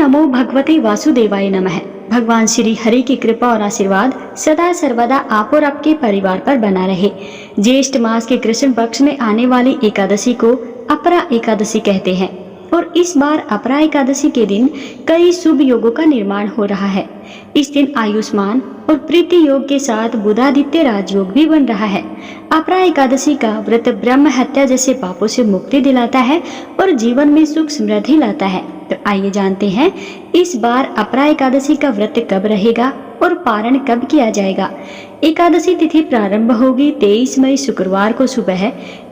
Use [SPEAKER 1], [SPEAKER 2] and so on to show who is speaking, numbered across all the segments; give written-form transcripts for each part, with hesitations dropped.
[SPEAKER 1] नमो भगवते वासुदेवाय नमः। भगवान श्री हरि की कृपा और आशीर्वाद सदा सर्वदा आप और आपके परिवार पर बना रहे। ज्येष्ठ मास के कृष्ण पक्ष में आने वाली एकादशी को अपरा एकादशी कहते हैं और इस बार अपरा एकादशी के दिन कई शुभ योगों का निर्माण हो रहा है। इस दिन आयुष्मान और प्रीति योग के साथ बुधादित्य राजयोग भी बन रहा है। अपरा एकादशी का व्रत ब्रह्म हत्या जैसे पापों से मुक्ति दिलाता है और जीवन में सुख समृद्धि लाता है। तो आइए जानते हैं इस बार अपरा एकादशी का व्रत कब रहेगा और पारण कब किया जाएगा। एकादशी तिथि प्रारंभ होगी 23 मई शुक्रवार को सुबह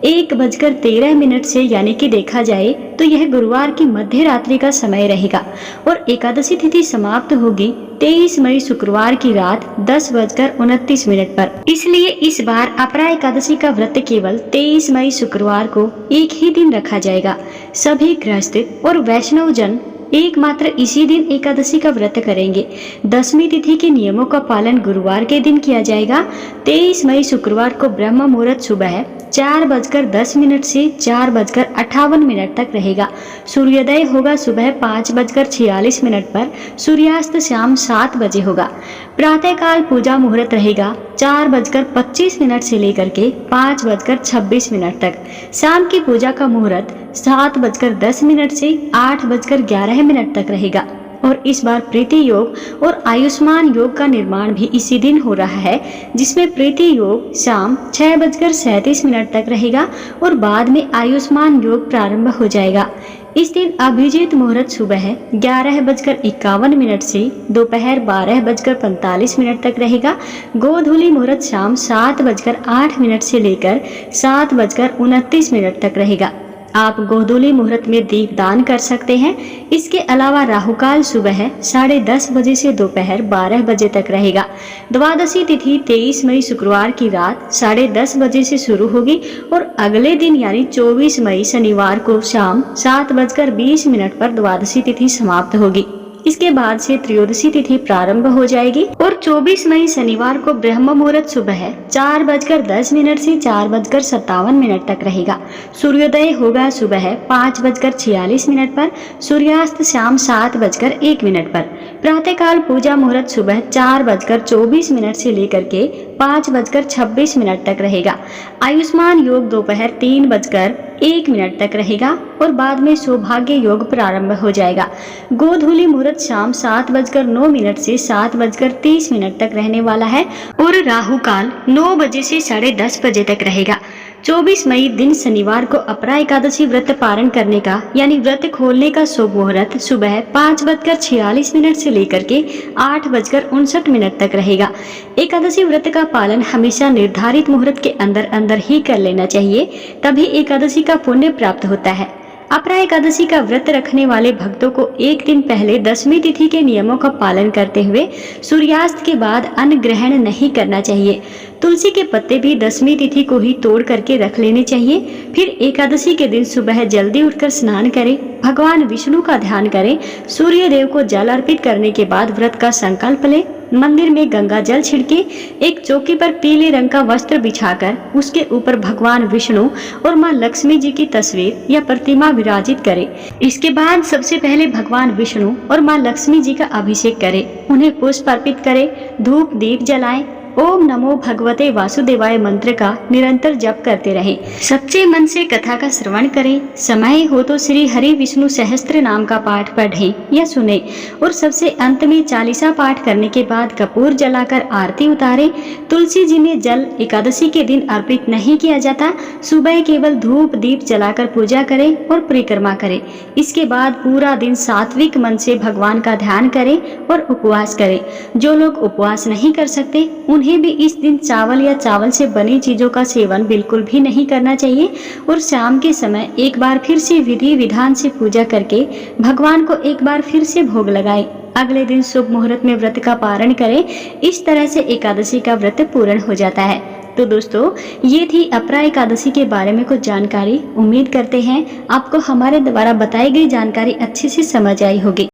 [SPEAKER 1] 1:13 से, यानी कि देखा जाए तो यह गुरुवार की मध्य रात्रि का समय रहेगा और एकादशी तिथि समाप्त होगी 23 मई शुक्रवार की रात 10:29 पर। इसलिए इस बार अपरा एकादशी का व्रत केवल 23 मई शुक्रवार को एक ही दिन रखा जाएगा। सभी गृहस्थ और वैष्णव जन एकमात्र इसी दिन एकादशी का व्रत करेंगे। दशमी तिथि के नियमों का पालन गुरुवार के दिन किया जाएगा। 23 मई शुक्रवार को ब्रह्म मुहूर्त सुबह 4:10 से 4:58 तक रहेगा। सूर्योदय होगा सुबह 5:46 पर। सूर्यास्त शाम 7 बजे होगा। प्रातःकाल पूजा मुहूर्त रहेगा 4:25 से लेकर के 5:26 तक। शाम की पूजा का मुहूर्त 7:10 से 8:11 तक रहेगा। और इस बार प्रीति योग और आयुष्मान योग का निर्माण भी इसी दिन हो रहा है, जिसमें प्रीति योग शाम 6:37 तक रहेगा और बाद में आयुष्मान योग प्रारंभ हो जाएगा। इस दिन अभिजीत मुहूर्त सुबह 11:51 से दोपहर 12:45 तक रहेगा। गोधूली मुहूर्त शाम 7:08 से लेकर 7:29 तक रहेगा। आप गोधूली मुहूर्त में दीप दान कर सकते हैं। इसके अलावा राहुकाल सुबह 10:30 बजे से दोपहर 12 बजे तक रहेगा। द्वादशी तिथि 23 मई शुक्रवार की रात 10:30 बजे से शुरू होगी और अगले दिन यानी 24 मई शनिवार को शाम 7:20 पर द्वादशी तिथि समाप्त होगी। इसके बाद से त्रयोदशी तिथि प्रारंभ हो जाएगी और 24 मई शनिवार को ब्रह्म मुहूर्त सुबह 4:10 से 4:57 तक रहेगा। सूर्योदय होगा सुबह 5:46 पर। सूर्यास्त शाम 7:01 पर। प्रातःकाल पूजा मुहूर्त सुबह 4:24 से लेकर के 5:26 तक रहेगा। आयुष्मान योग दोपहर 3:01 तक रहेगा और बाद में सौभाग्य योग प्रारंभ हो जाएगा। गोधूली मुहूर्त शाम 7:09 से 7:30 तक रहने वाला है और राहु काल 9 बजे से 10:30 बजे तक रहेगा। 24 मई दिन शनिवार को अपरा एकादशी व्रत पारण करने का यानी व्रत खोलने का शुभ मुहूर्त सुबह 5:46 से लेकर के 8:59 तक रहेगा। एकादशी व्रत का पालन हमेशा निर्धारित मुहूर्त के अंदर अंदर ही कर लेना चाहिए, तभी एकादशी का पुण्य प्राप्त होता है। अपरा एकादशी का व्रत रखने वाले भक्तों को एक दिन पहले दशमी तिथि के नियमों का पालन करते हुए सूर्यास्त के बाद अन्न ग्रहण नहीं करना चाहिए। तुलसी के पत्ते भी दशमी तिथि को ही तोड़ करके रख लेने चाहिए। फिर एकादशी के दिन सुबह जल्दी उठकर स्नान करें, भगवान विष्णु का ध्यान करें, सूर्य देव को जल अर्पित करने के बाद व्रत का संकल्प लें। मंदिर में गंगा जल छिड़के एक चौकी पर पीले रंग का वस्त्र बिछाकर उसके ऊपर भगवान विष्णु और मां लक्ष्मी जी की तस्वीर या प्रतिमा विराजित करें। इसके बाद सबसे पहले भगवान विष्णु और मां लक्ष्मी जी का अभिषेक करें, उन्हें पुष्प अर्पित करें, धूप दीप जलाएं। ओम नमो भगवते वासुदेवाय मंत्र का निरंतर जप करते रहें। सच्चे मन से कथा का श्रवण करें। समय हो तो श्री हरि विष्णु सहस्त्र नाम का पाठ पढ़ें या सुने और सबसे अंत में चालीसा पाठ करने के बाद कपूर जलाकर आरती उतारें। तुलसी जी में जल एकादशी के दिन अर्पित नहीं किया जाता। सुबह केवल धूप दीप जलाकर पूजा करें और परिक्रमा करें। इसके बाद पूरा दिन सात्विक मन से भगवान का ध्यान करें और उपवास करें। जो लोग उपवास नहीं कर सकते उन्हें भी इस दिन चावल या चावल से बनी चीजों का सेवन बिल्कुल भी नहीं करना चाहिए और शाम के समय एक बार फिर से विधि विधान से पूजा करके भगवान को एक बार फिर से भोग लगाएं। अगले दिन शुभ मुहूर्त में व्रत का पारण करें। इस तरह से एकादशी का व्रत पूर्ण हो जाता है। तो दोस्तों, ये थी अपरा एकादशी के बारे में कुछ जानकारी। उम्मीद करते हैं आपको हमारे द्वारा बताई गई जानकारी अच्छे से समझ आई होगी।